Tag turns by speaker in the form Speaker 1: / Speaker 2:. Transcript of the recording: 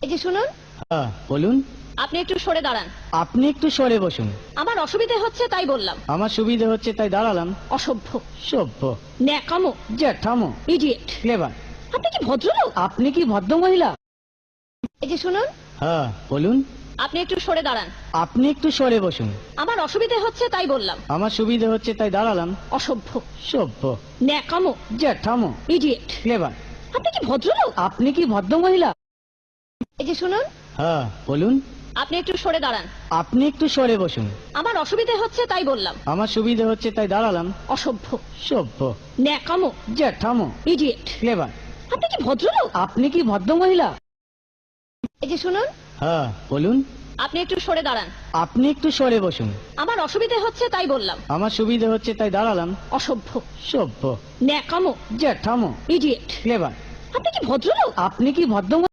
Speaker 1: এই যে শুনুন,
Speaker 2: হ্যাঁ বলুন।
Speaker 1: আপনি একটু সরে দাঁড়ান।
Speaker 2: আপনি একটু সরে বসুন।
Speaker 1: আমার অসুবিধে হচ্ছে তাই বললাম।
Speaker 2: আমার সুবিধে হচ্ছে তাই দাঁড়ালাম।
Speaker 1: অসভ্য,
Speaker 2: সভ্য,
Speaker 1: ন্যাকামো,
Speaker 2: জ্যাঠামো,
Speaker 1: ইডিয়েট।
Speaker 2: ক্লেভার।
Speaker 1: আপনি কি ভদ্রলোক?
Speaker 2: আপনি কি ভদ্র মহিলা?
Speaker 1: এই যে শুনুন,
Speaker 2: হ্যাঁ বলুন।
Speaker 1: আপনি একটু সরে দাঁড়ান।
Speaker 2: আপনি একটু সরে বসুন।
Speaker 1: আমার অসুবিধে হচ্ছে তাই বললাম।
Speaker 2: আমার সুবিধে হচ্ছে তাই দাঁড়ালাম।
Speaker 1: অসভ্য,
Speaker 2: সভ্য,
Speaker 1: ন্যাকামো,
Speaker 2: জ্যাঠামো,
Speaker 1: ইডিয়েট।
Speaker 2: ক্লেভার।
Speaker 1: আপনি কি ভদ্রলোক?
Speaker 2: আপনি কি ভদ্র মহিলা?
Speaker 1: এই যে শুনুন,
Speaker 2: হ্যাঁ বলুন।
Speaker 1: আপনি একটু সরে দাঁড়ান।
Speaker 2: আপনি একটু সরে বসুন।
Speaker 1: আমার অসুবিধে হচ্ছে তাই বললাম।
Speaker 2: আমার সুবিধে হচ্ছে তাই দাঁড়ালাম।
Speaker 1: অসভ্য,
Speaker 2: সভ্য,
Speaker 1: ন্যাকামো,
Speaker 2: জ্যাঠামো,
Speaker 1: ইডিয়েট।
Speaker 2: ক্লেভার।
Speaker 1: আপনি কি ভদ্রলোক?
Speaker 2: আপনি কি ভদ্র মহিলা?
Speaker 1: এই যে শুনুন,
Speaker 2: হ্যাঁ বলুন।
Speaker 1: আপনি একটু সরে দাঁড়ান।
Speaker 2: আপনি একটু সরে বসুন।
Speaker 1: আমার অসুবিধে হচ্ছে তাই বললাম।
Speaker 2: আমার সুবিধে হচ্ছে তাই দাঁড়ালাম।
Speaker 1: অসভ্য,
Speaker 2: সভ্য,
Speaker 1: ন্যাকামো,
Speaker 2: জ্যাঠামো,
Speaker 1: ইডিয়েট।
Speaker 2: ক্লেভার।
Speaker 1: আপনি কি ভদ্রলোক?
Speaker 2: আপনি কি ভদ্র